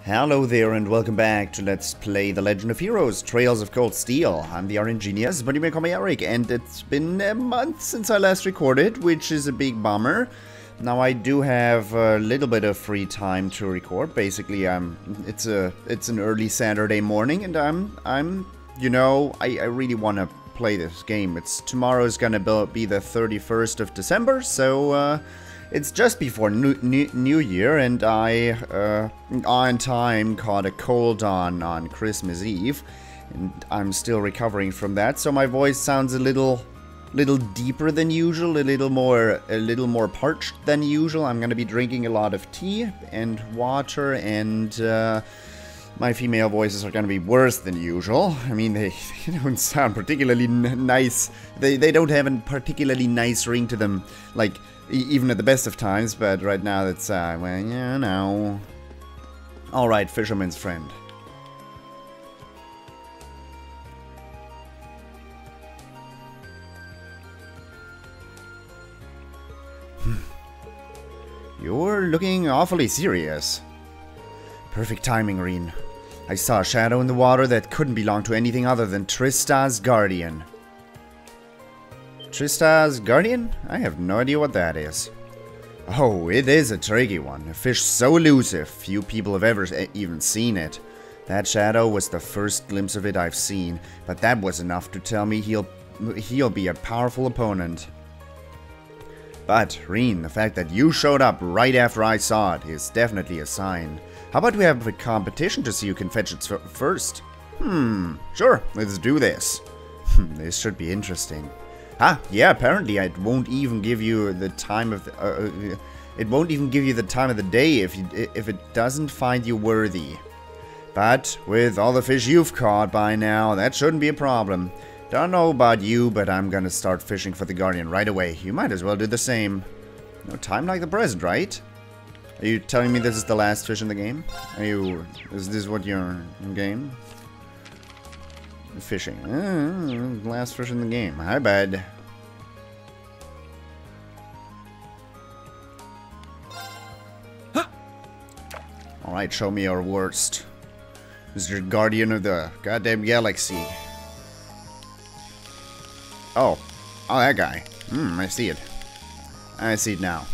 Hello there and welcome back to Let's Play The Legend of Heroes, Trails of Cold Steel. I'm the RNGenius, but you may call me Eric, and it's been a month since I last recorded, which is a big bummer. Now I do have a little bit of free time to record. Basically, it's an early Saturday morning, and I really want to play this game. Tomorrow's gonna be the 31st of December, so it's just before New Year, and I, on time, caught a cold on Christmas Eve, and I'm still recovering from that, so my voice sounds a little deeper than usual, a little more parched than usual. I'm gonna be drinking a lot of tea and water, and my female voices are gonna be worse than usual. I mean, they don't sound particularly nice. They don't have a particularly nice ring to them, like, even at the best of times, but right now it's, well, you know. Alright, fisherman's friend. You're looking awfully serious. Perfect timing, Rean. I saw a shadow in the water that couldn't belong to anything other than Trista's guardian. Trista's guardian? I have no idea what that is. Oh, it is a tricky one. A fish so elusive, few people have ever even seen it. That shadow was the first glimpse of it I've seen, but that was enough to tell me he'll be a powerful opponent. But, Rean, the fact that you showed up right after I saw it is definitely a sign. How about we have a competition to see who can fetch it first? Sure, let's do this. This should be interesting. Ah, yeah, apparently it won't even give you the time of the, day if it doesn't find you worthy. But with all the fish you've caught by now, that shouldn't be a problem. Don't know about you, but I'm gonna start fishing for the Guardian right away. You might as well do the same. No time like the present, right? Are you telling me this is the last fish in the game? Is this what you're in game? Fishing. Last fish in the game. Hi, bud. Alright, show me your worst. Mr. Guardian of the goddamn galaxy. Oh, that guy. I see it. I see it now.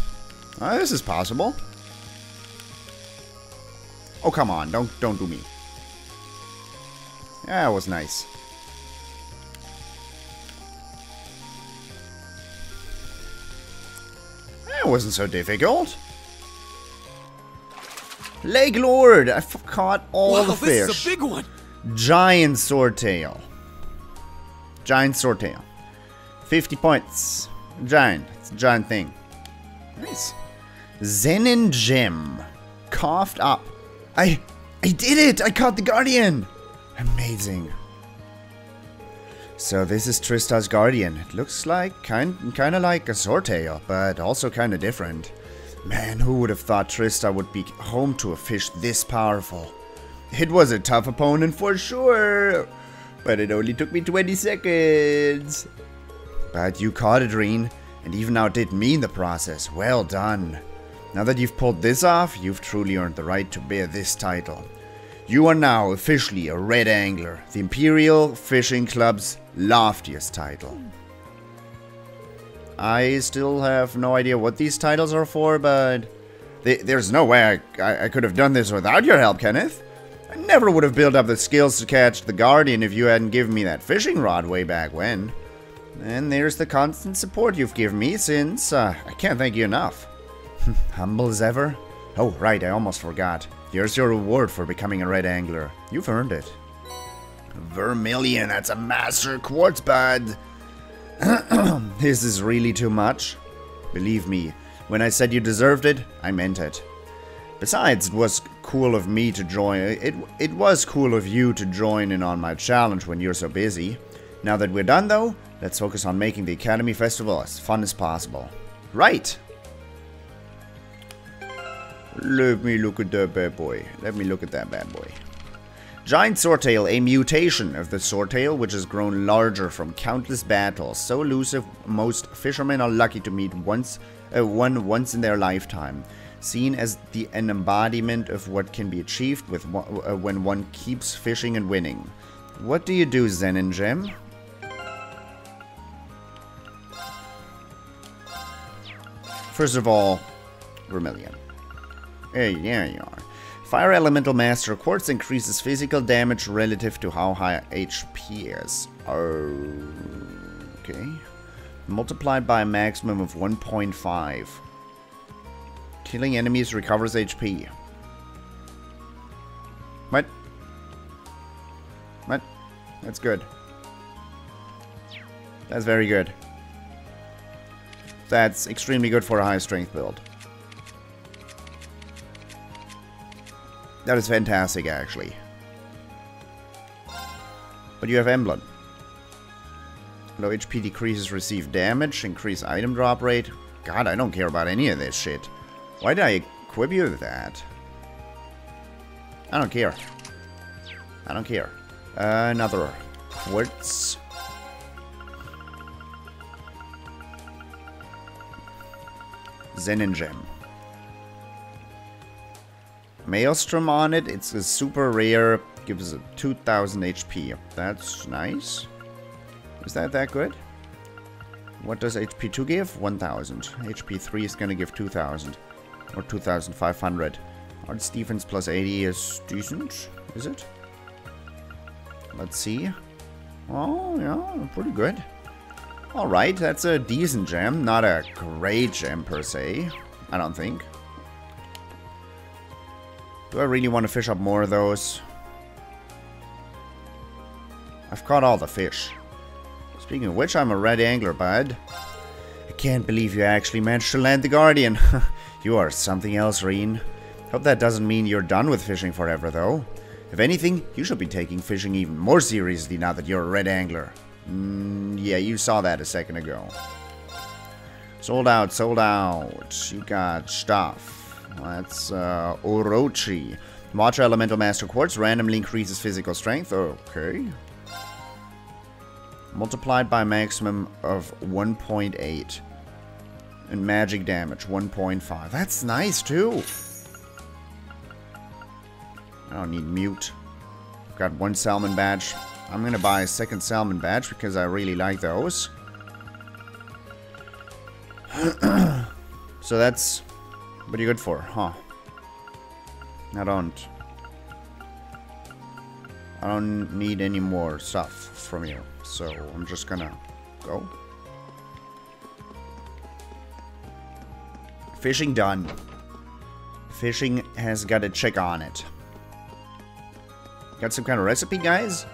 Oh, this is possible. Oh, come on, don't do me. That was nice. That wasn't so difficult. Lake Lord! I've caught all the fish. This is a big one! Giant swordtail. Giant swordtail. 50 points. Giant. It's a giant thing. Nice. Zenin gem. Coughed up. I did it! I caught the Guardian! Amazing. So this is Trista's Guardian. It looks like kinda like a swordtail, but also kinda different. Man, who would have thought Trista would be home to a fish this powerful? It was a tough opponent for sure, but it only took me 20 seconds. But you caught it, Rean, and even outdid me in the process. Well done. Now that you've pulled this off, you've truly earned the right to bear this title. You are now officially a Red Angler, the Imperial Fishing Club's loftiest title. I still have no idea what these titles are for, but there's no way I could have done this without your help, Kenneth. I never would have built up the skills to catch the Guardian if you hadn't given me that fishing rod way back when. And there's the constant support you've given me since, I can't thank you enough. Humble as ever? Oh, right, I almost forgot. Here's your reward for becoming a Red Angler. You've earned it. Vermilion, that's a master quartz, bud. This is really too much. Believe me, when I said you deserved it, I meant it. Besides, it was cool of me to join. It was cool of you to join in on my challenge when you're so busy. Now that we're done, though, let's focus on making the Academy Festival as fun as possible. Right. Let me look at that bad boy. Giant Swordtail, a mutation of the Swordtail which has grown larger from countless battles. So elusive, most fishermen are lucky to meet one once in their lifetime. Seen as an embodiment of what can be achieved with when one keeps fishing and winning. What do you do, Zen and Gem? First of all, Vermilion. There you are. Fire Elemental Master Quartz increases physical damage relative to how high HP is. Okay. Multiplied by a maximum of 1.5. Killing enemies recovers HP. What? What? That's good. That's very good. That's extremely good for a high strength build. That is fantastic, actually. But you have Emblem. Low HP decreases received damage, increase item drop rate. God, I don't care about any of this shit. Why did I equip you with that? I don't care. I don't care. Another quartz. Zen and Gem. Maelstrom on it. It's a super rare. Gives a 2000 HP. That's nice. Is that good? What does HP 2 give? 1000. HP 3 is gonna give 2000. Or 2500. Arts defense plus 80 is decent. Is it? Let's see. Oh, yeah. Pretty good. Alright, that's a decent gem. Not a great gem per se. I don't think. Do I really want to fish up more of those? I've caught all the fish. Speaking of which, I'm a red angler, bud. I can't believe you actually managed to land the Guardian. You are something else, Rean. Hope that doesn't mean you're done with fishing forever, though. If anything, you should be taking fishing even more seriously now that you're a red angler. Yeah, you saw that a second ago. Sold out, sold out. You got stuff. That's Orochi. Water Elemental Master Quartz randomly increases physical strength. Okay. Multiplied by a maximum of 1.8. And magic damage, 1.5. That's nice, too. I don't need mute. I've got one salmon badge. I'm going to buy a second salmon badge because I really like those. So that's what are you good for, huh? I don't need any more stuff from you. So I'm just gonna go. Fishing done. Fishing has got a check on it. Got some kind of recipe, guys?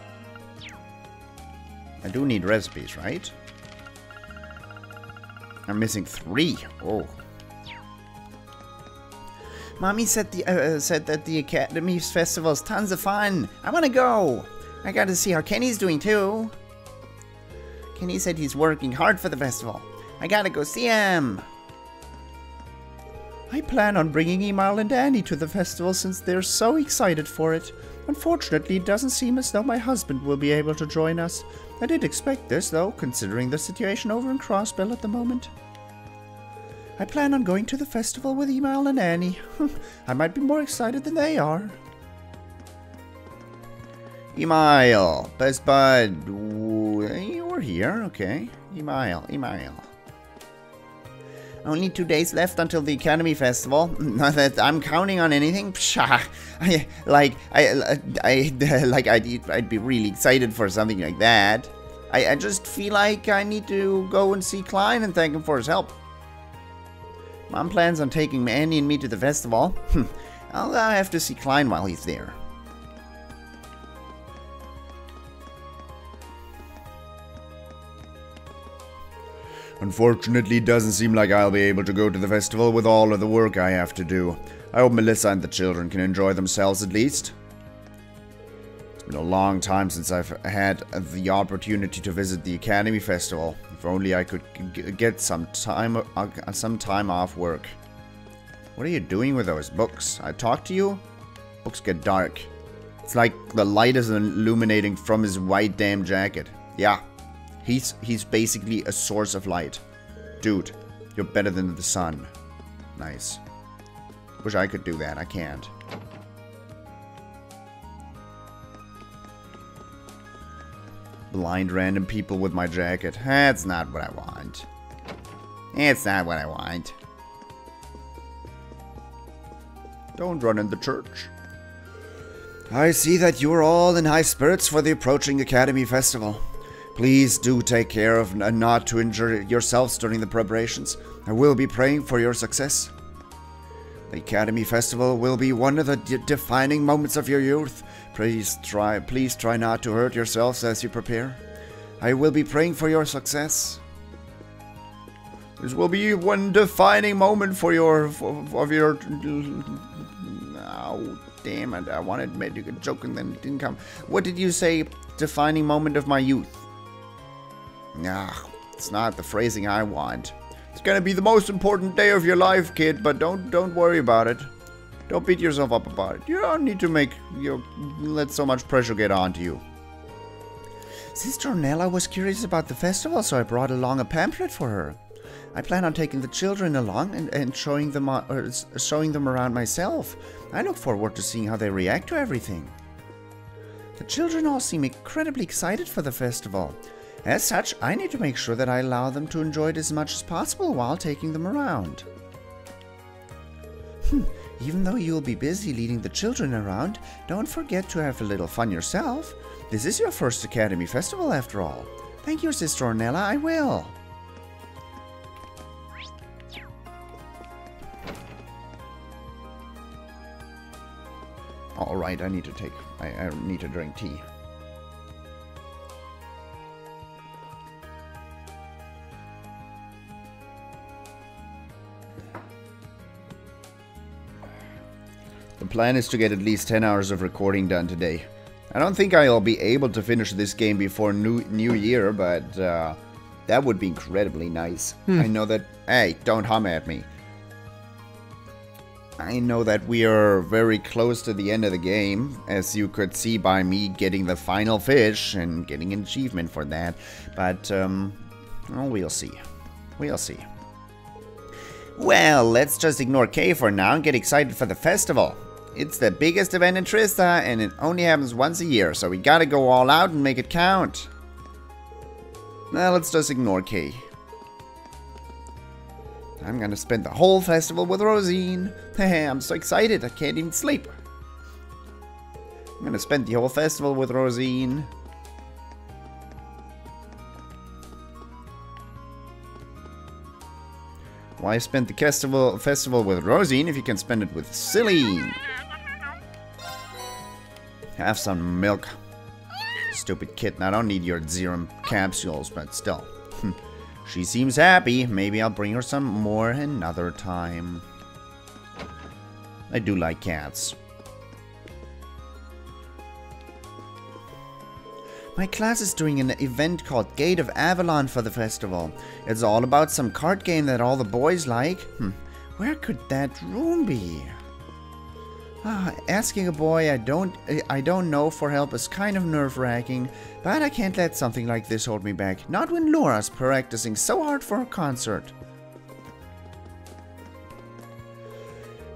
I do need recipes, right? I'm missing 3. Oh. Mommy said that the Academy's festival's tons of fun. I want to go. I got to see how Kenny's doing too. Kenny said he's working hard for the festival. I gotta go see him. I plan on bringing Emil and Annie to the festival since they're so excited for it. Unfortunately, it doesn't seem as though my husband will be able to join us. I did expect this, though, considering the situation over in Crossbell at the moment. I plan on going to the festival with Emil and Annie. I might be more excited than they are. Emil, best bud. You were here, okay. Emil. Only 2 days left until the Academy Festival. Not that I'm counting on anything. Psha. I'd be really excited for something like that. I just feel like I need to go and see Klein and thank him for his help. Mom plans on taking Annie and me to the festival. I'll have to see Klein while he's there. Unfortunately, it doesn't seem like I'll be able to go to the festival with all of the work I have to do. I hope Melissa and the children can enjoy themselves at least. It's been a long time since I've had the opportunity to visit the Academy Festival. If only I could get some time off work. What are you doing with those books? I talk to you? Books get dark. It's like the light is illuminating from his white damn jacket. Yeah. He's basically a source of light. Dude, you're better than the sun. Nice. Wish I could do that. I can't. Blind random people with my jacket. That's not what I want. It's not what I want. Don't run in the church. I see that you're all in high spirits for the approaching Academy Festival. Please do take care of not to injure yourselves during the preparations. I will be praying for your success. The Academy Festival will be one of the defining moments of your youth. Please try not to hurt yourselves as you prepare. I will be praying for your success. This will be one defining moment for your... Oh, damn it. I wanted to make a joke and then it didn't come. What did you say? Defining moment of my youth. It's not the phrasing I want. It's gonna be the most important day of your life, kid, but don't worry about it. Don't beat yourself up about it. You don't need to let so much pressure get onto you. Sister Ornella was curious about the festival, so I brought along a pamphlet for her. I plan on taking the children along and showing them around myself. I look forward to seeing how they react to everything. The children all seem incredibly excited for the festival. As such, I need to make sure that I allow them to enjoy it as much as possible while taking them around. Even though you'll be busy leading the children around, don't forget to have a little fun yourself. This is your first Academy Festival after all. Thank you, Sister Ornella, I will. Alright, I need to drink tea. The plan is to get at least 10 hours of recording done today. I don't think I'll be able to finish this game before New Year, but that would be incredibly nice. I know that... Hey, don't hum at me. I know that we are very close to the end of the game, as you could see by me getting the final fish and getting an achievement for that. But, well, we'll see. We'll see. Well, let's just ignore Kay for now and get excited for the festival. It's the biggest event in Trista, and it only happens once a year, so we gotta go all out and make it count. Now, let's just ignore Kay. I'm gonna spend the whole festival with Rosine. I'm so excited, I can't even sleep. I'm gonna spend the whole festival with Rosine. Why spend the festival with Rosine if you can spend it with Celine? Have some milk. Stupid kitten, I don't need your serum capsules, but still. She seems happy. Maybe I'll bring her some more another time. I do like cats. My class is doing an event called Gate of Avalon for the festival. It's all about some card game that all the boys like. Where could that room be? Asking a boy I don't know for help is kind of nerve-wracking, but I can't let something like this hold me back. Not when Laura's practicing so hard for her concert.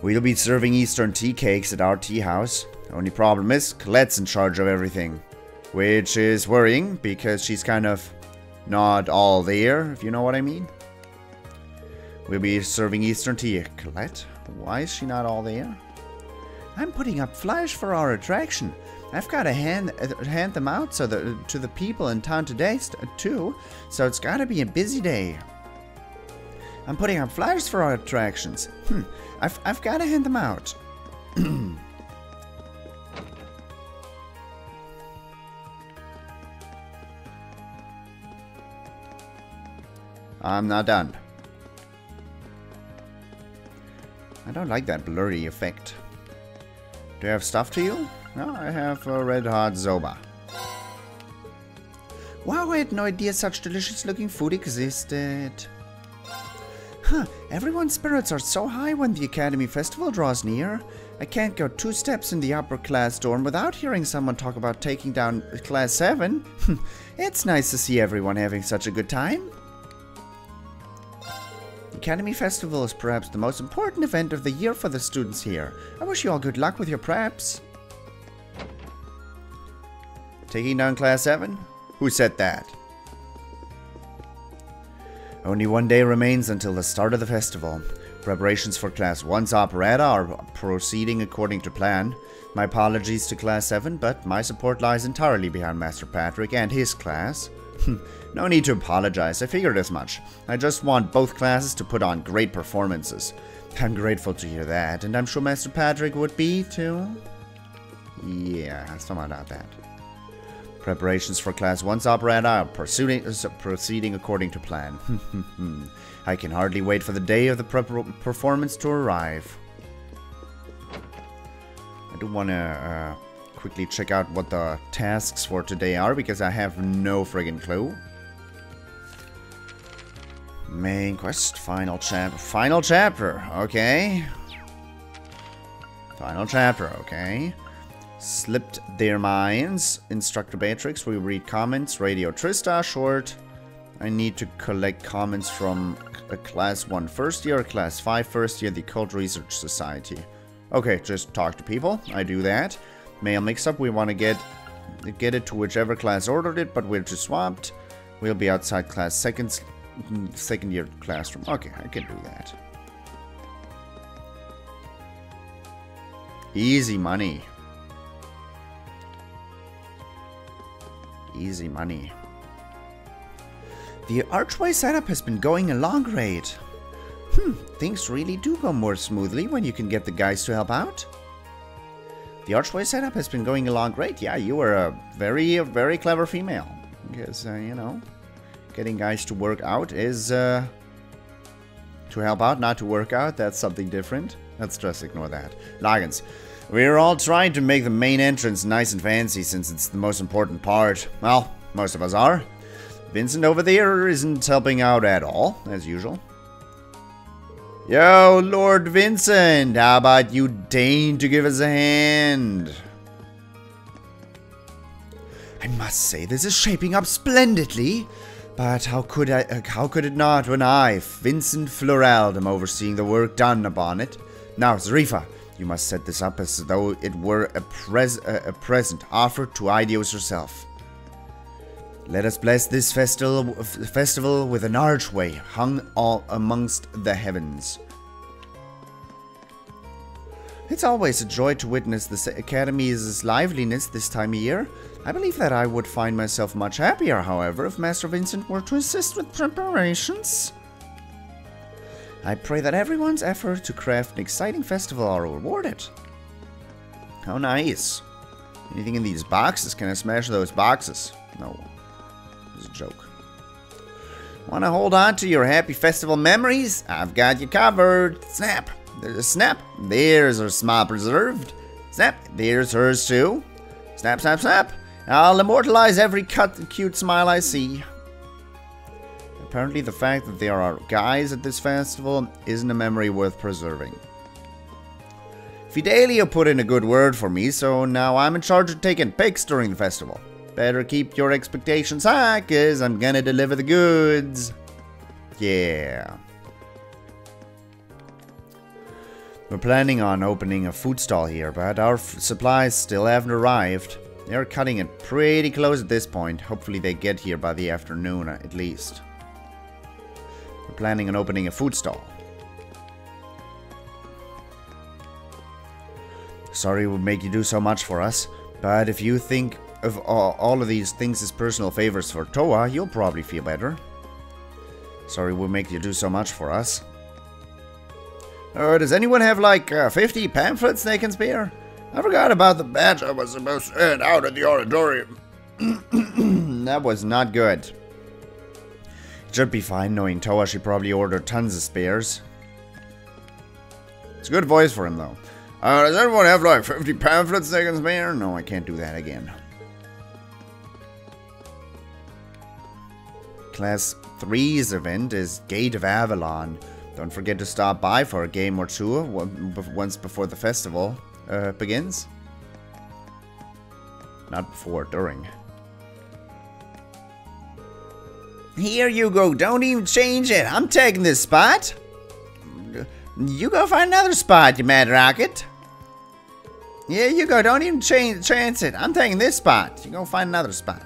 We'll be serving Eastern tea cakes at our tea house. Only problem is, Colette's in charge of everything. Which is worrying, because she's kind of not all there, if you know what I mean. We'll be serving Eastern tea. Colette? Why is she not all there? I'm putting up flyers for our attraction. I've got to hand them out to the people in town today, too, so it's got to be a busy day. I'm putting up flyers for our attractions. I've got to hand them out. I'm not done. I don't like that blurry effect. Do I have stuff to you? No, I have a red hot Zoba. Wow, I had no idea such delicious looking food existed. Everyone's spirits are so high when the Academy Festival draws near. I can't go 2 steps in the upper class dorm without hearing someone talk about taking down Class 7. It's nice to see everyone having such a good time. The Academy Festival is perhaps the most important event of the year for the students here. I wish you all good luck with your preps. Taking down Class 7? Who said that? Only one day remains until the start of the festival. Preparations for Class 1's operetta are proceeding according to plan. My apologies to Class 7, but my support lies entirely behind Master Patrick and his class. No need to apologize, I figured as much. I just want both classes to put on great performances. I'm grateful to hear that, and I'm sure Master Patrick would be too. Yeah, something about that. Preparations for Class 1's operetta are proceeding according to plan. I can hardly wait for the day of the performance to arrive. I do want to quickly check out what the tasks for today are, because I have no friggin' clue. Main quest, final chapter, okay. Final chapter, okay. Slipped their minds. Instructor Beatrix, we read comments. Radio Trista, short. I need to collect comments from a Class 1 first year, Class 5 first year, the Occult Research Society. Okay, just talk to people. I do that. Mail mix-up, we want to get it to whichever class ordered it, but we're just swapped. We'll be outside Class 2nd year classroom. Okay, I can do that. Easy money. Easy money. The archway setup has been going along great. Things really do go more smoothly when you can get the guys to help out. The archway setup has been going along great. Yeah, you are a very clever female. Because, you know, getting guys to work out is, to help out, not to work out. That's something different. Let's just ignore that. Logins. We're all trying to make the main entrance nice and fancy since it's the most important part. Well, most of us are. Vincent over there isn't helping out at all, as usual. Yo, Lord Vincent, how about you deign to give us a hand? I must say, this is shaping up splendidly. But how could it not when I, Vincent Floreld, am overseeing the work done upon it? Now, Zarifa, you must set this up as though it were a present offered to Idios herself. Let us bless this festival with an archway hung all amongst the heavens. It's always a joy to witness the Academy's liveliness this time of year. I believe that I would find myself much happier, however, if Master Vincent were to assist with preparations. I pray that everyone's effort to craft an exciting festival are rewarded. How nice. Anything in these boxes? Can I smash those boxes? No. It's a joke. Want to hold on to your happy festival memories? I've got you covered. Snap. There's a snap. There's her smile preserved. Snap. There's hers too. Snap, snap, snap. I'll immortalize every cute smile I see. Apparently the fact that there are guys at this festival isn't a memory worth preserving. Fidelio put in a good word for me, so now I'm in charge of taking pics during the festival. Better keep your expectations high, cause I'm gonna deliver the goods. Yeah. We're planning on opening a food stall here, but our supplies still haven't arrived. They're cutting it pretty close at this point. Hopefully they get here by the afternoon at least. We're planning on opening a food stall. Sorry it would make you do so much for us, but if you think of all of these things as personal favors for TloH, you'll probably feel better. Sorry we'll make you do so much for us. Does anyone have like 50 pamphlets they can spare? I forgot about the batch I was supposed to hand out at the auditorium. That was not good. It should be fine knowing TloH, she probably ordered tons of spares. It's a good voice for him though. Does everyone have like 50 pamphlets they can spare? No, I can't do that again. Class 3's event is Gate of Avalon. Don't forget to stop by for a game or two once before the festival begins. Not before, during. Here you go, don't even change it. I'm taking this spot. You go find another spot, you mad rocket. Yeah, you go. Don't even chance it. I'm taking this spot. You go find another spot.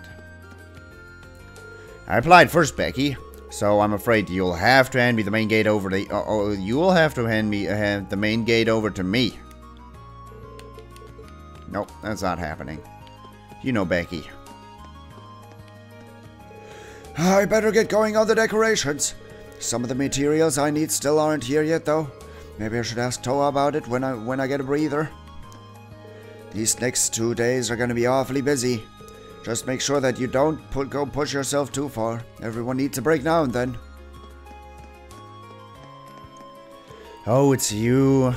I applied first, Becky. So I'm afraid you'll have to hand me the main gate over to... you'll have to hand me the main gate over to me. Nope, that's not happening. You know Becky. I better get going on the decorations. Some of the materials I need still aren't here yet, though. Maybe I should ask TloH about it when I get a breather. These next 2 days are going to be awfully busy. Just make sure that you don't go push yourself too far. Everyone needs a break now and then. Oh, it's you.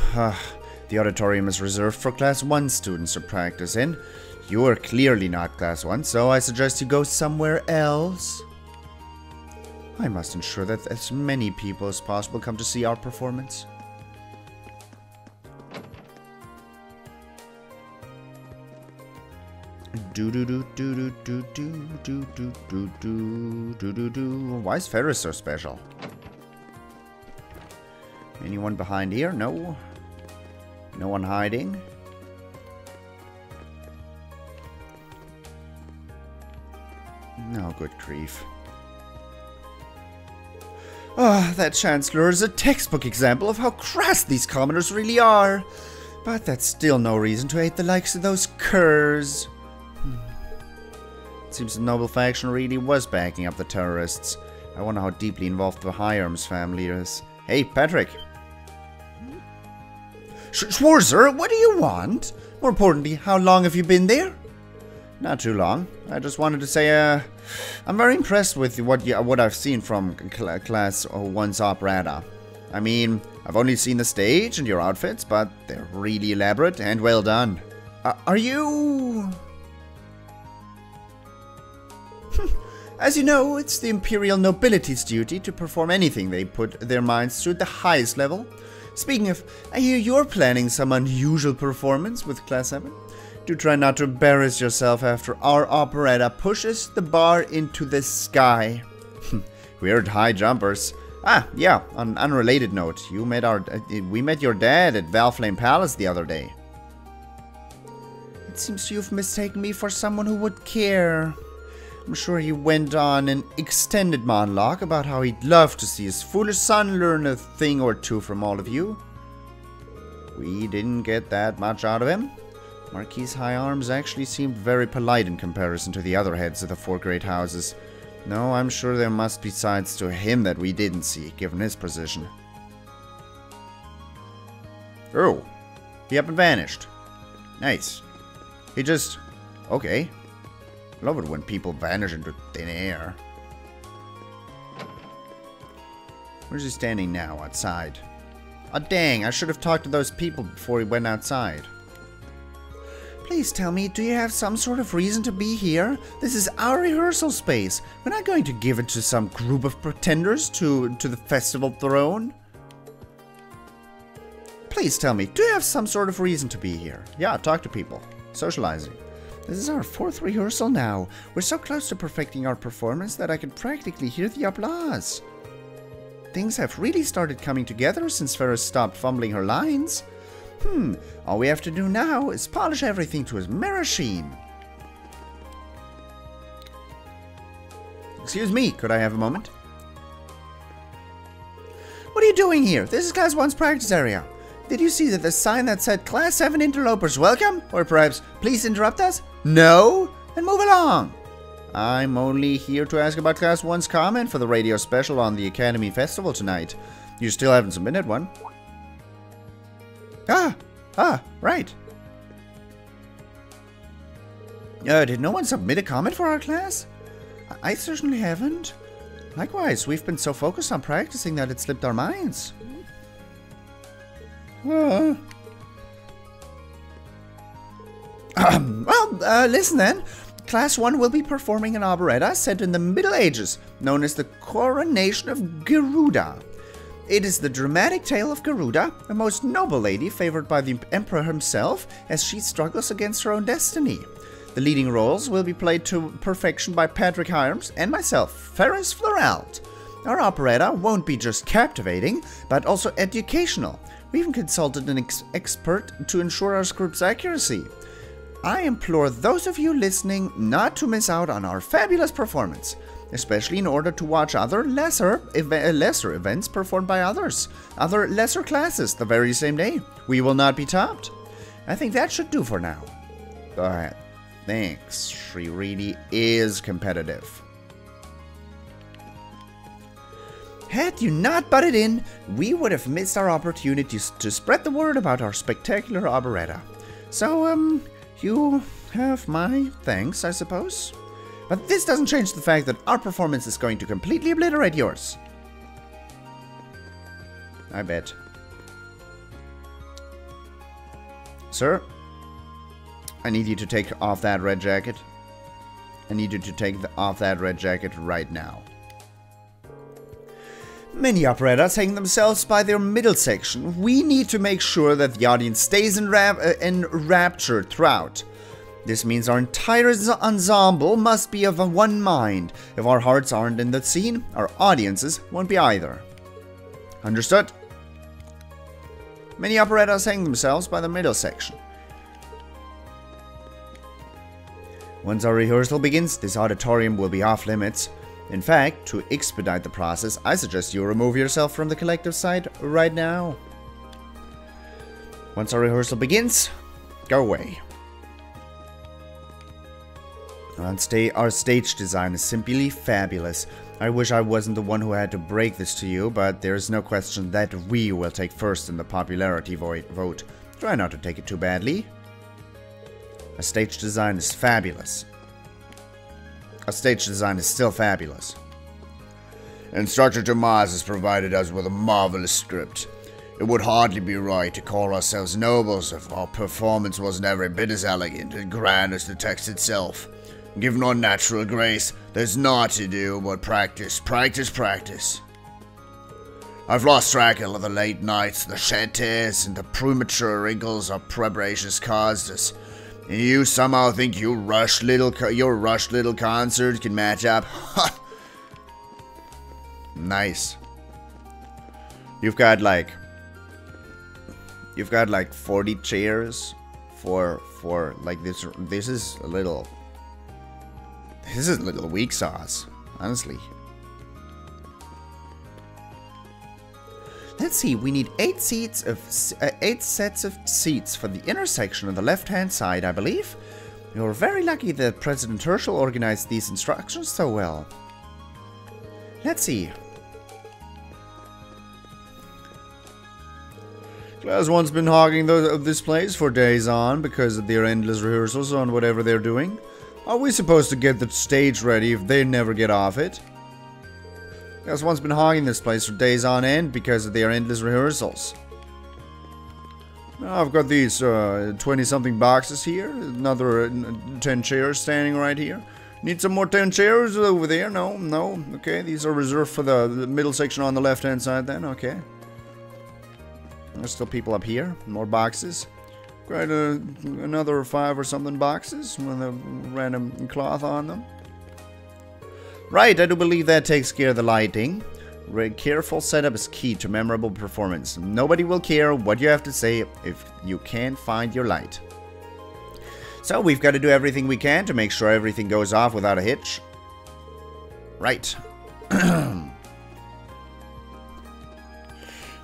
The auditorium is reserved for Class 1 students to practice in. You are clearly not Class 1, so I suggest you go somewhere else. I must ensure that as many people as possible come to see our performance. Why is Ferris so special? Anyone behind here? No. No one hiding. No, good grief. Ah, that Chancellor is a textbook example of how crass these commoners really are. But that's still no reason to hate the likes of those curs. It seems the noble faction really was backing up the terrorists. I wonder how deeply involved the Hyams family is. Hey, Patrick. Schwarzer, what do you want? More importantly, how long have you been there? Not too long. I just wanted to say, I'm very impressed with what I've seen from Class 1's operetta. I mean, I've only seen the stage and your outfits, but they're really elaborate and well done. Are you... As you know, it's the Imperial Nobility's duty to perform anything they put their minds to at the highest level. Speaking of, I hear you're planning some unusual performance with Class 7. Do try not to embarrass yourself after our operetta pushes the bar into the sky. Weird high jumpers. Ah, yeah, on an unrelated note, we met your dad at Valflame Palace the other day. It seems you've mistaken me for someone who would care. I'm sure he went on an extended monologue about how he'd love to see his foolish son learn a thing or two from all of you. We didn't get that much out of him. Marquis High Arms actually seemed very polite in comparison to the other heads of the 4 great houses. No, I'm sure there must be sides to him that we didn't see, given his position. Oh, he up and vanished. Nice. He just... okay. Love it when people vanish into thin air. Where's he standing now? Outside. Oh dang, I should have talked to those people before he went outside. Please tell me, do you have some sort of reason to be here? This is our rehearsal space. We're not going to give it to some group of pretenders to the festival throne. Please tell me, do you have some sort of reason to be here? Yeah, talk to people. Socializing. This is our 4th rehearsal now. We're so close to perfecting our performance that I can practically hear the applause. Things have really started coming together since Ferris stopped fumbling her lines. All we have to do now is polish everything to a mirror sheen. Excuse me, could I have a moment? What are you doing here? This is Class 1's practice area. Did you see the sign that said Class 7 interlopers welcome? Or perhaps, please interrupt us? No? Then move along. I'm only here to ask about Class 1's comment for the radio special on the Academy Festival tonight. You still haven't submitted one. Right. Did no one submit a comment for our class? I certainly haven't. Likewise, we've been so focused on practicing that it slipped our minds. Well, listen then. Class 1 will be performing an operetta set in the Middle Ages, known as the Coronation of Garuda. It is the dramatic tale of Garuda, a most noble lady favored by the Emperor himself as she struggles against her own destiny. The leading roles will be played to perfection by Patrick Hyams and myself, Ferris Floralt. Our operetta won't be just captivating, but also educational. We even consulted an expert to ensure our script's accuracy. I implore those of you listening not to miss out on our fabulous performance, especially in order to watch other lesser events performed by other lesser classes the very same day. We will not be topped. I think that should do for now. Go ahead. Thanks. She really is competitive. Had you not butted in, we would have missed our opportunities to spread the word about our spectacular operetta. So, you have my thanks, I suppose. But this doesn't change the fact that our performance is going to completely obliterate yours. I bet. Sir, I need you to take off that red jacket. I need you to take off that red jacket right now. Many operettas hang themselves by their middle section. We need to make sure that the audience stays enraptured throughout. This means our entire ensemble must be of one mind. If our hearts aren't in the scene, our audiences won't be either. Understood? Many operettas hang themselves by the middle section. Once our rehearsal begins, this auditorium will be off limits. In fact, to expedite the process, I suggest you remove yourself from the collective side right now. Once our rehearsal begins, go away. Our stage design is simply fabulous. I wish I wasn't the one who had to break this to you, but there is no question that we will take first in the popularity vote. Try not to take it too badly. Our stage design is fabulous. Our stage design is still fabulous. Instructor Tomas has provided us with a marvelous script. It would hardly be right to call ourselves nobles if our performance wasn't every bit as elegant and grand as the text itself. Given our natural grace, there's naught to do but practice, practice, practice. I've lost track of the late nights, the chantés, and the premature wrinkles our preparations caused us. And you somehow think your rushed little concert can match up? Nice. You've got like 40 chairs for like this. This is a little weak sauce, honestly. Let's see, we need 8 sets of seats for the intersection on the left-hand side, I believe. You're very lucky that President Herschel organized these instructions so well. Let's see. Class 1's been hogging this place for days on because of their endless rehearsals on whatever they're doing. Are we supposed to get the stage ready if they never get off it? Class 1's been hogging this place for days on end because of their endless rehearsals. Now I've got these 20-something boxes here, another 10 chairs standing right here. Need some more 10 chairs over there? No, okay, these are reserved for the middle section on the left-hand side then, okay. There's still people up here, more boxes. Got another 5 or something boxes with a random cloth on them. Right, I do believe that takes care of the lighting. Careful setup is key to memorable performance. Nobody will care what you have to say if you can't find your light. So we've got to do everything we can to make sure everything goes off without a hitch. Right.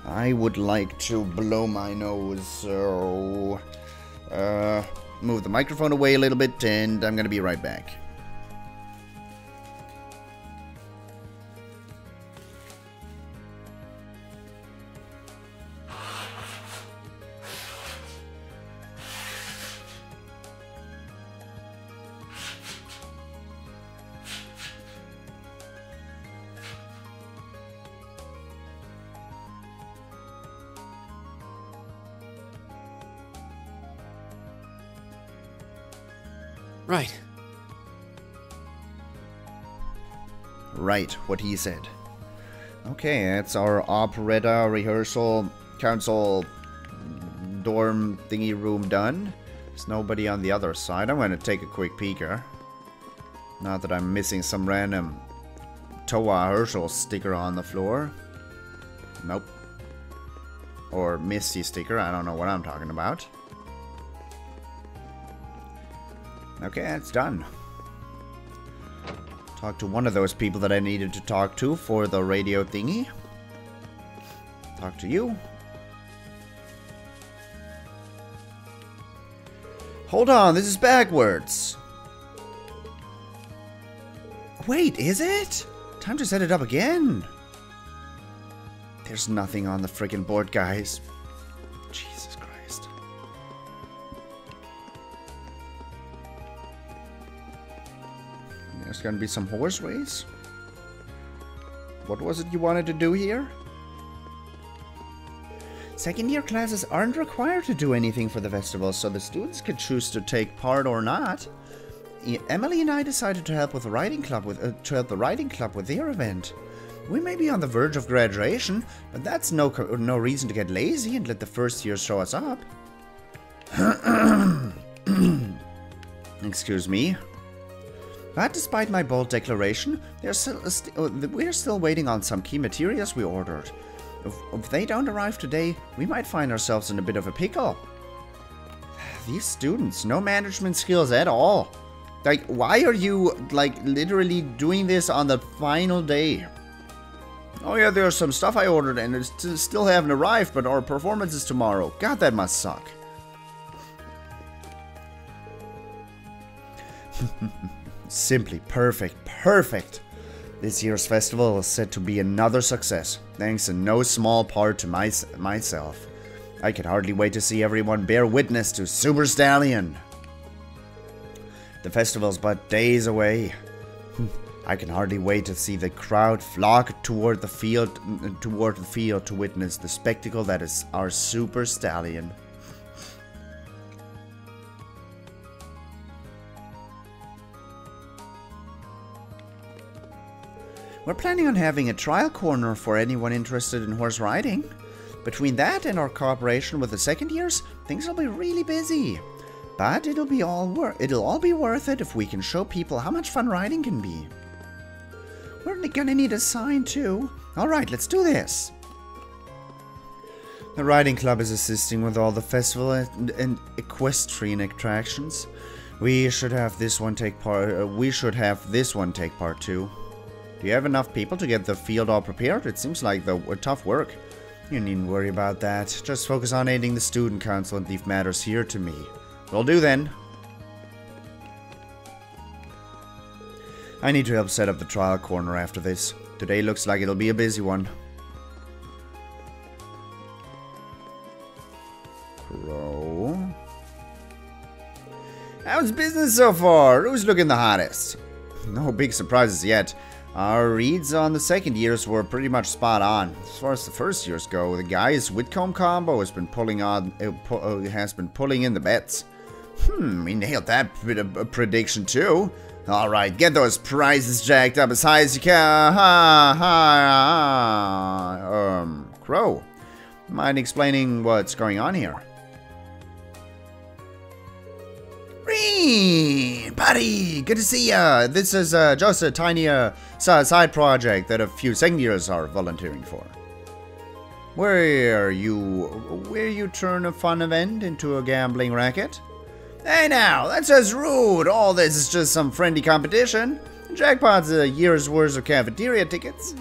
I would like to blow my nose, so move the microphone away a little bit, and I'm gonna be right back. Right. Right, what he said. Okay, that's our operetta rehearsal council dorm thingy room done. There's nobody on the other side. I'm going to take a quick peeker. Not that I'm missing some random Toa Herschel sticker on the floor. Nope. Or Misty sticker, I don't know what I'm talking about. Okay, that's done. Talk to one of those people that I needed to talk to for the radio thingy. Talk to you. Hold on, this is backwards. Wait, is it? Time to set it up again. There's nothing on the friggin' board, guys. Jesus Christ. There's gonna be some horse race. What was it you wanted to do here? Second year classes aren't required to do anything for the festival, so the students can choose to take part or not. Emily and I decided to help with the riding club with their event. We may be on the verge of graduation, but that's no reason to get lazy and let the first year show us up. Excuse me. But despite my bold declaration, we're still waiting on some key materials we ordered. If they don't arrive today, we might find ourselves in a bit of a pickle. These students, no management skills at all. Like, why are you, like, literally doing this on the final day? Oh yeah, there's some stuff I ordered and it still haven't arrived, but our performance is tomorrow. God, that must suck. Simply perfect, perfect. This year's festival is set to be another success, thanks in no small part to myself. I can hardly wait to see everyone bear witness to Super Stallion. The festival's but days away. I can hardly wait to see the crowd flock toward the field to witness the spectacle that is our Super Stallion. We're planning on having a trial corner for anyone interested in horse riding. Between that and our cooperation with the second years, things will be really busy. But it'll all be worth it if we can show people how much fun riding can be. We're gonna need a sign too. Alright, let's do this. The riding club is assisting with all the festival and equestrian attractions. We should have this one take part too. Do you have enough people to get the field all prepared? It seems like tough work. You needn't worry about that. Just focus on aiding the student council and leave matters here to me. Will do then. I need to help set up the trial corner after this. Today looks like it'll be a busy one. Crow. How's business so far? Who's looking the hottest? No big surprises yet. Our reads on the second years were pretty much spot on. As far as the first years go, the guys Whitcomb combo has been pulling in the bets. We nailed that bit of prediction too. Alright, get those prizes jacked up as high as you can. Crow, mind explaining what's going on here? Rean, buddy, good to see ya. This is just a tiny side project that a few second years are volunteering for. Where you turn a fun event into a gambling racket? Hey now, that's just rude. All this is just some friendly competition. Jackpot's a year's worth of cafeteria tickets.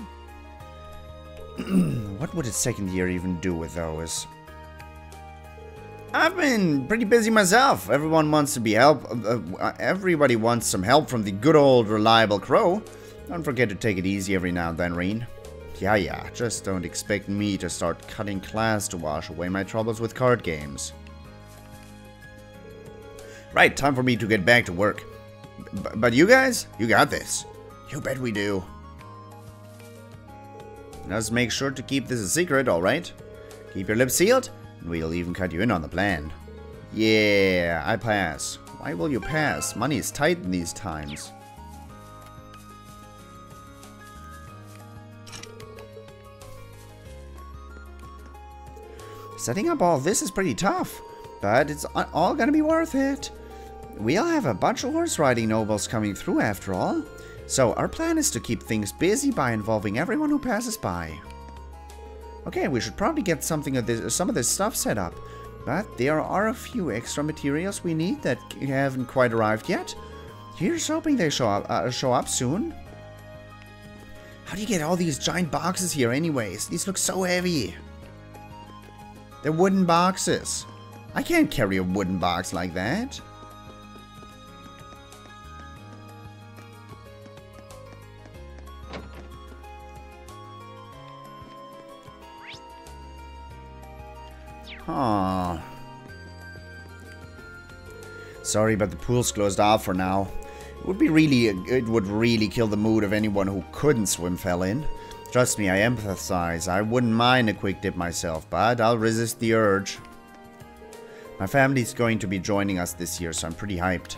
What would a second year even do with those? I've been pretty busy myself. Everybody wants some help from the good old reliable Crow. Don't forget to take it easy every now and then, Rean. Yeah, just don't expect me to start cutting class to wash away my troubles with card games. Right, time for me to get back to work. But you guys, you got this. You bet we do. Just make sure to keep this a secret, alright? Keep your lips sealed. We'll even cut you in on the plan. Yeah, I pass. Why will you pass? Money is tight in these times. Setting up all this is pretty tough, but it's all gonna be worth it. We'll have a bunch of horse riding nobles coming through after all. So, our plan is to keep things busy by involving everyone who passes by. Okay, we should probably get some of this stuff set up. But there are a few extra materials we need that haven't quite arrived yet. Here's hoping they show up soon. How do you get all these giant boxes here anyways? These look so heavy. They're wooden boxes. I can't carry a wooden box like that. Huh. Sorry, but the pool's closed off for now. It would really kill the mood of anyone who couldn't swim fell in. Trust me, I empathize. I wouldn't mind a quick dip myself, but I'll resist the urge. My family's going to be joining us this year, so I'm pretty hyped.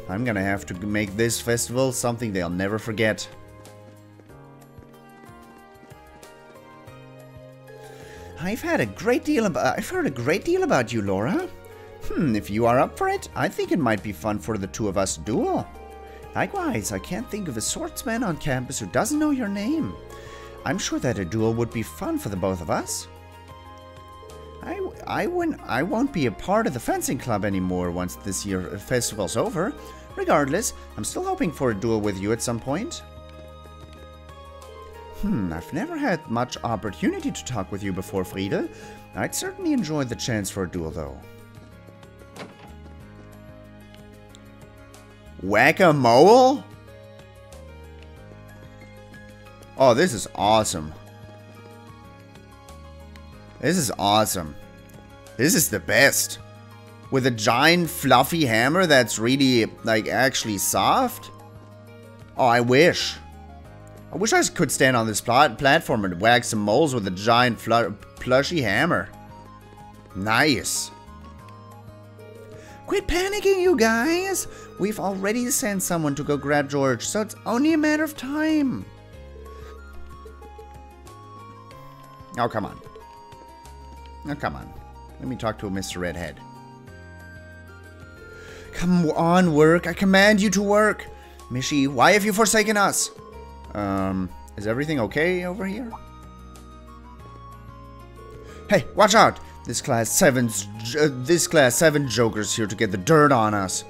I'm gonna have to make this festival something they'll never forget. I've heard a great deal about you, Laura. If you are up for it, I think it might be fun for the two of us to duel. Likewise, I can't think of a swordsman on campus who doesn't know your name. I'm sure that a duel would be fun for the both of us. I won't be a part of the fencing club anymore once this year's festival's over. Regardless, I'm still hoping for a duel with you at some point. I've never had much opportunity to talk with you before, Friedel. I'd certainly enjoy the chance for a duel, though. Whack-a-mole? Oh, this is awesome. This is awesome. This is the best. With a giant fluffy hammer that's really, like, actually soft. Oh, I wish. I wish I could stand on this platform and whack some moles with a giant plushy hammer. Nice. Quit panicking, you guys. We've already sent someone to go grab George, so it's only a matter of time. Oh, come on. Oh, come on. Let me talk to Mr. Redhead. Come on, work. I command you to work. Mishi, why have you forsaken us? Is everything okay over here? Hey, watch out! This Class 7 joker's here to get the dirt on us.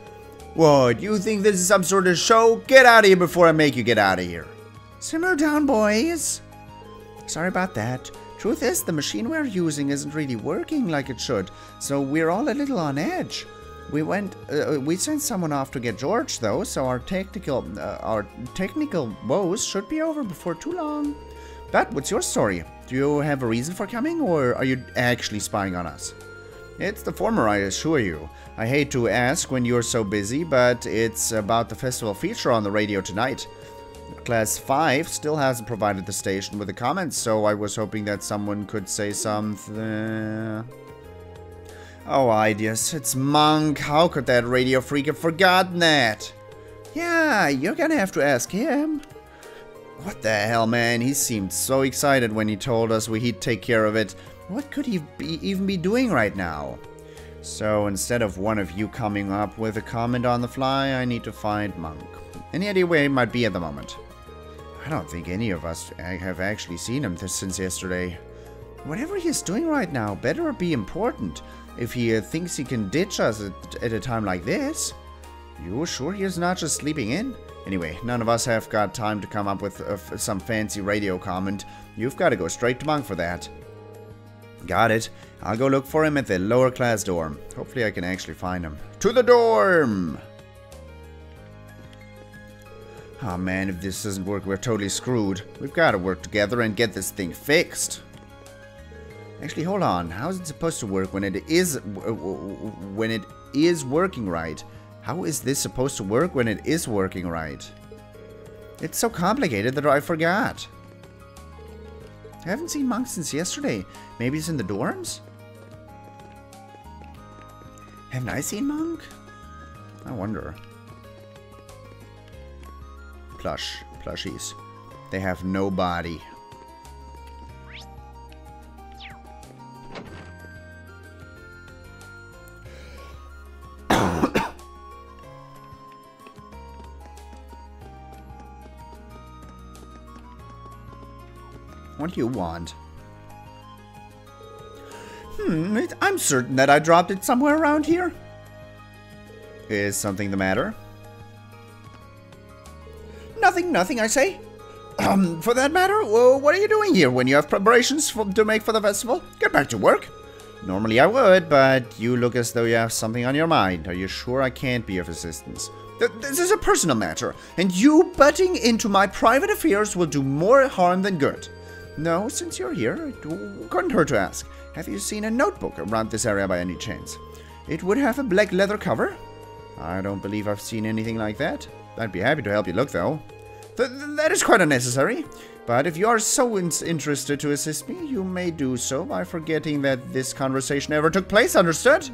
What, you think this is some sort of show? Get out of here before I make you get out of here. Simmer down, boys. Sorry about that. Truth is, the machine we're using isn't really working like it should, so we're all a little on edge. We sent someone off to get George, though, so our technical woes should be over before too long. But what's your story? Do you have a reason for coming, or are you actually spying on us? It's the former, I assure you. I hate to ask when you're so busy, but it's about the festival feature on the radio tonight. Class 5 still hasn't provided the station with the comments, so I was hoping that someone could say something. Oh, Ideas, it's Monk. How could that radio freak have forgotten that? Yeah, you're gonna have to ask him. What the hell, man? He seemed so excited when he told us he'd take care of it. What could he even be doing right now? So, instead of one of you coming up with a comment on the fly, I need to find Monk. Any idea where he might be at the moment? I don't think any of us have actually seen him since yesterday. Whatever he's doing right now better be important. If he thinks he can ditch us at a time like this. You sure he's not just sleeping in? Anyway, none of us have got time to come up with some fancy radio comment. You've got to go straight to Monk for that. Got it. I'll go look for him at the lower class dorm. Hopefully I can actually find him. To the dorm! Oh man, if this doesn't work, we're totally screwed. We've got to work together and get this thing fixed. Actually, hold on. How is it supposed to work when it is working right? How is this supposed to work when it is working right? It's so complicated that I forgot. I haven't seen Monk since yesterday. Maybe he's in the dorms? Haven't I seen Monk? I wonder. Plushies. They have no body. What do you want? I'm certain that I dropped it somewhere around here. Is something the matter? Nothing, I say. For that matter, well, what are you doing here when you have preparations to make for the festival? Get back to work. Normally I would, but you look as though you have something on your mind. Are you sure I can't be of assistance? This is a personal matter, and you butting into my private affairs will do more harm than good. No, since you're here, it couldn't hurt to ask. Have you seen a notebook around this area by any chance? It would have a black leather cover. I don't believe I've seen anything like that. I'd be happy to help you look, though. That is quite unnecessary. But if you are so interested to assist me, you may do so by forgetting that this conversation ever took place, understood?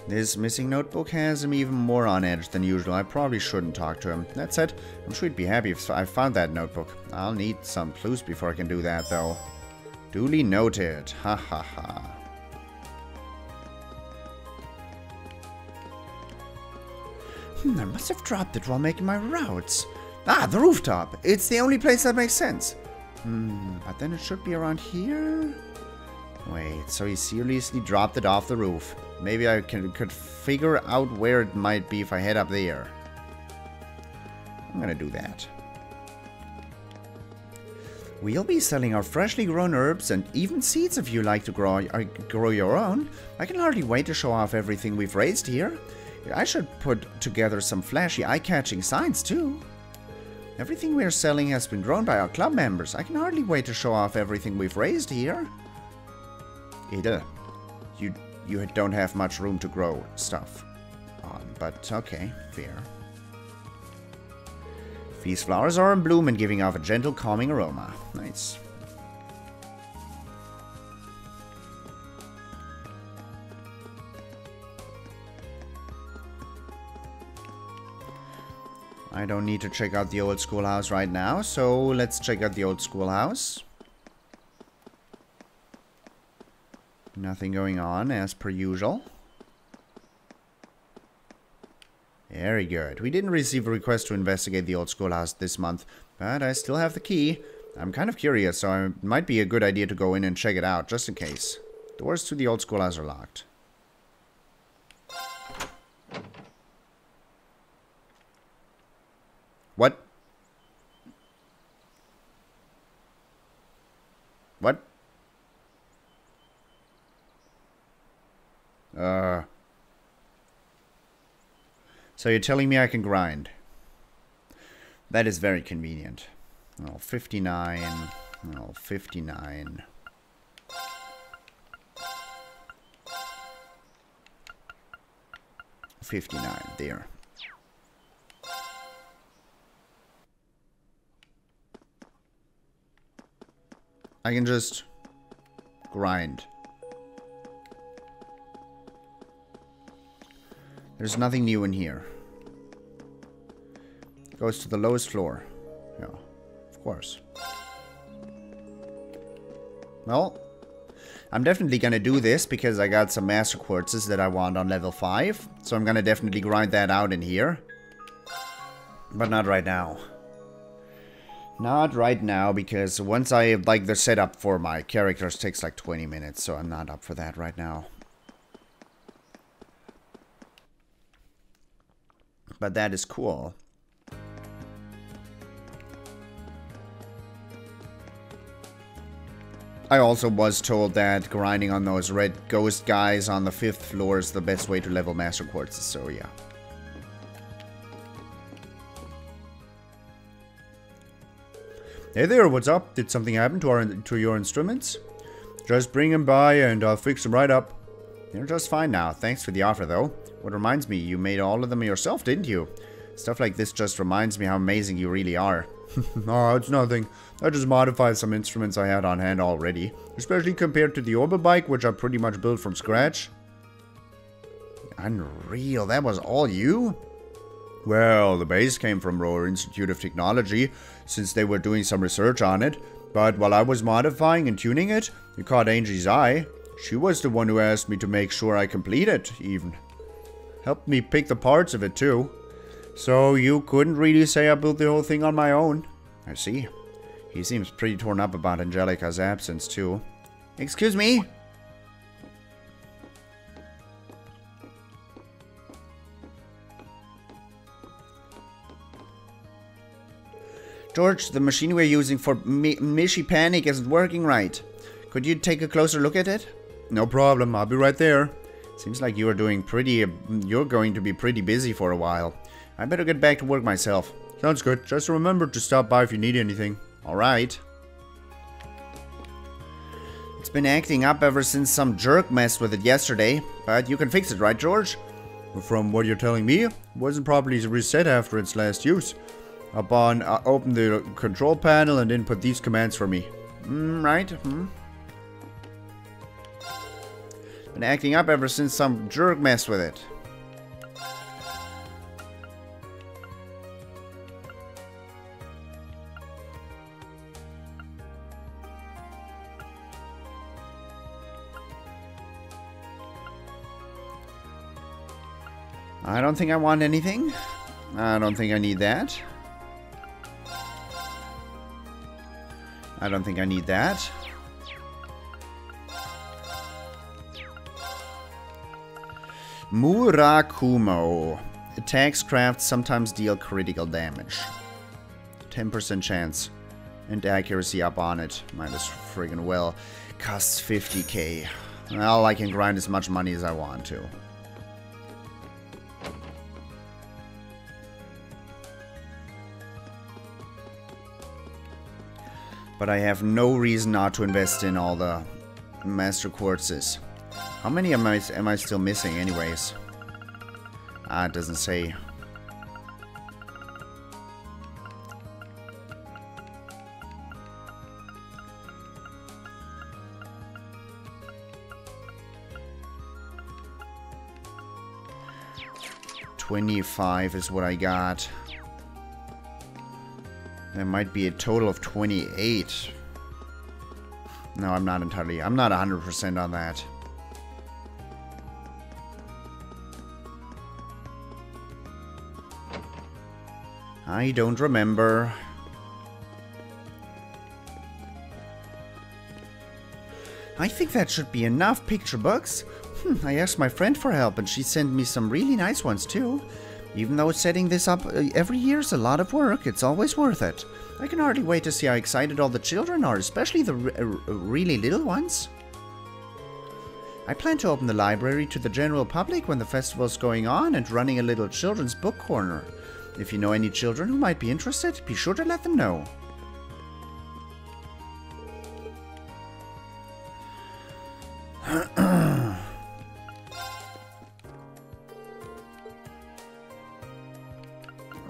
This missing notebook has him even more on edge than usual. I probably shouldn't talk to him. That said, I'm sure he'd be happy if I found that notebook. I'll need some clues before I can do that, though. Duly noted. Ha ha ha. I must have dropped it while making my routes. Ah, the rooftop. It's the only place that makes sense. But then it should be around here? Wait, so he seriously dropped it off the roof. Maybe I could figure out where it might be if I head up there. I'm gonna do that. We'll be selling our freshly grown herbs and even seeds if you like to grow your own. I can hardly wait to show off everything we've raised here. I should put together some flashy, eye-catching signs too. Everything we're selling has been grown by our club members. I can hardly wait to show off everything we've raised here. Ada, you don't have much room to grow stuff on, but okay, fair. These flowers are in bloom and giving off a gentle, calming aroma. Nice. I don't need to check out the old schoolhouse right now, so let's check out the old schoolhouse. Nothing going on, as per usual. Very good. We didn't receive a request to investigate the old schoolhouse this month, but I still have the key. I'm kind of curious, so it might be a good idea to go in and check it out, just in case. Doors to the old schoolhouse are locked. What? What? So you're telling me I can grind? That is very convenient. Oh, 59. Oh, 59. $59 there. I can just grind. There's nothing new in here. Goes to the lowest floor. Yeah, of course. Well, I'm definitely gonna do this because I got some master quartzes that I want on level 5. So I'm gonna definitely grind that out in here. But not right now. Not right now, because once I like the setup for my characters takes like 20 minutes, so I'm not up for that right now. But that is cool. I also was told that grinding on those red ghost guys on the 5th floor is the best way to level master quartzes, so yeah. Hey there, what's up? Did something happen to your instruments? Just bring them by and I'll fix them right up. They're just fine now. Thanks for the offer, though. What reminds me, you made all of them yourself, didn't you? Stuff like this just reminds me how amazing you really are. Oh, it's nothing. I just modified some instruments I had on hand already. Especially compared to the Orbital bike, which I pretty much built from scratch. Unreal, that was all you? Well, the base came from Rohr Institute of Technology, since they were doing some research on it. But while I was modifying and tuning it, it caught Angie's eye. She was the one who asked me to make sure I complete it, even. Helped me pick the parts of it, too. So you couldn't really say I built the whole thing on my own. I see. He seems pretty torn up about Angelica's absence, too. Excuse me? George, the machine we're using for Mishi Panic isn't working right. Could you take a closer look at it? No problem, I'll be right there. Seems like you're going to be pretty busy for a while. I better get back to work myself. Sounds good. Just remember to stop by if you need anything. Alright. It's been acting up ever since some jerk messed with it yesterday. But you can fix it, right, George? From what you're telling me, it wasn't properly reset after its last use. Upon open the control panel and input these commands for me. Right? Been acting up ever since some jerk messed with it. I don't think I want anything. I don't think I need that. I don't think I need that. Murakumo. Attacks crafts sometimes deal critical damage. 10% chance. And accuracy up on it. Might as friggin' well. Costs 50k. Well, I can grind as much money as I want to. But I have no reason not to invest in all the Master Quartzes. How many am I still missing anyways? Ah, it doesn't say. $25 is what I got. There might be a total of 28. No, I'm not 100% on that. I don't remember. I think that should be enough picture books. I asked my friend for help and she sent me some really nice ones too. Even though setting this up every year is a lot of work, it's always worth it. I can hardly wait to see how excited all the children are, especially the really little ones. I plan to open the library to the general public when the festival's going on and running a little children's book corner. If you know any children who might be interested, be sure to let them know.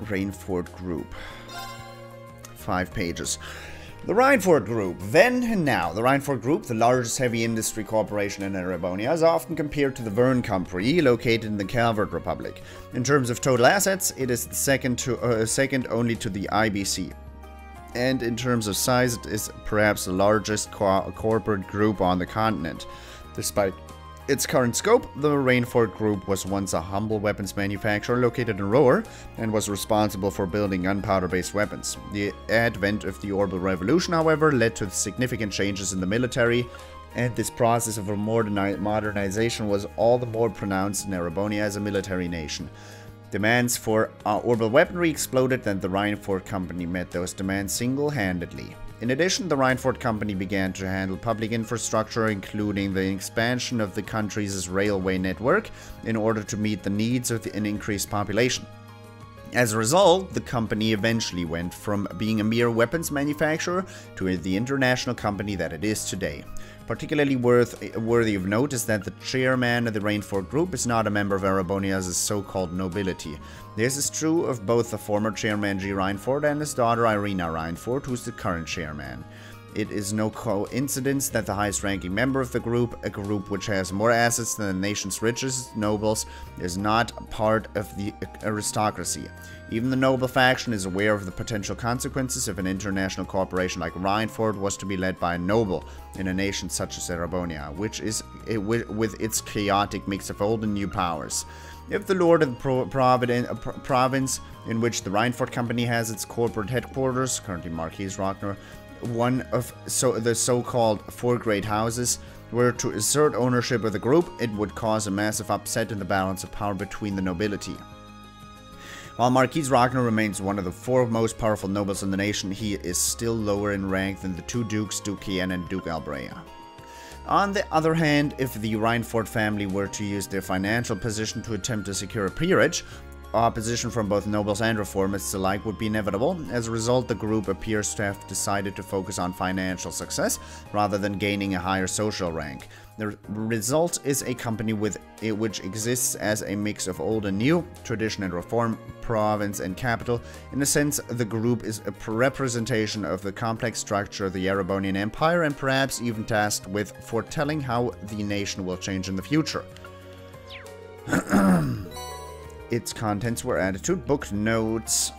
Rainford Group. 5 pages. The Rainford Group. Then and now. The Rainford Group, the largest heavy industry corporation in Erebonia, is often compared to the Verne Company, located in the Calvert Republic. In terms of total assets, it is second only to the IBC. And in terms of size, it is perhaps the largest corporate group on the continent. Despite its current scope, the Rainford Group was once a humble weapons manufacturer located in Roer and was responsible for building gunpowder-based weapons. The advent of the Orbital Revolution, however, led to significant changes in the military, and this process of modernization was all the more pronounced in Erebonia as a military nation. Demands for orbital weaponry exploded, and the Rainford Company met those demands single-handedly. In addition, the Rainford Company began to handle public infrastructure, including the expansion of the country's railway network, in order to meet the needs of an increased population. As a result, the company eventually went from being a mere weapons manufacturer to the international company that it is today. Particularly worthy of note is that the chairman of the Rainford Group is not a member of Erebonia's so-called nobility. This is true of both the former chairman G. Rainford and his daughter Irina Rainford, who is the current chairman. It is no coincidence that the highest-ranking member of the group, a group which has more assets than the nation's richest nobles, is not part of the aristocracy. Even the noble faction is aware of the potential consequences if an international corporation like Rainford was to be led by a noble in a nation such as Erebonia, which is with its chaotic mix of old and new powers. If the lord of the province in which the Rainford Company has its corporate headquarters, currently Marquis Rockner, one of the so-called four great houses were to assert ownership of the group, it would cause a massive upset in the balance of power between the nobility. While Marquis Ragnar remains one of the four most powerful nobles in the nation, he is still lower in rank than the two dukes, Duke Kian and Duke Albrea. On the other hand, if the Reinfort family were to use their financial position to attempt to secure a peerage, opposition from both nobles and reformists alike would be inevitable. As a result, the group appears to have decided to focus on financial success rather than gaining a higher social rank. The result is a company which exists as a mix of old and new, tradition and reform, province and capital. In a sense, the group is a representation of the complex structure of the Erebonian Empire and perhaps even tasked with foretelling how the nation will change in the future. Its contents were added to book notes.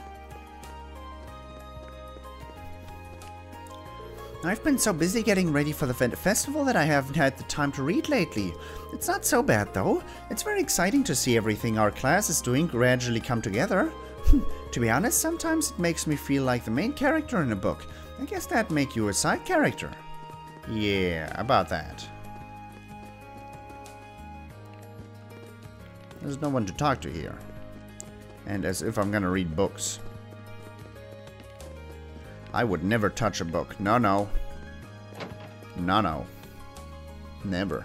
I've been so busy getting ready for the festival that I haven't had the time to read lately. It's not so bad though. It's very exciting to see everything our class is doing gradually come together. To be honest, sometimes it makes me feel like the main character in a book. I guess that'd make you a side character. Yeah, about that. There's no one to talk to here. And as if I'm gonna read books. I would never touch a book. No, no. No, no. Never.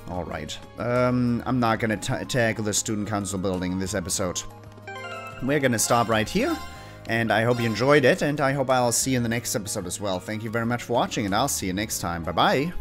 Alright. I'm not gonna tackle the student council building in this episode. We're gonna stop right here. And I hope you enjoyed it. And I hope I'll see you in the next episode as well. Thank you very much for watching. And I'll see you next time. Bye-bye.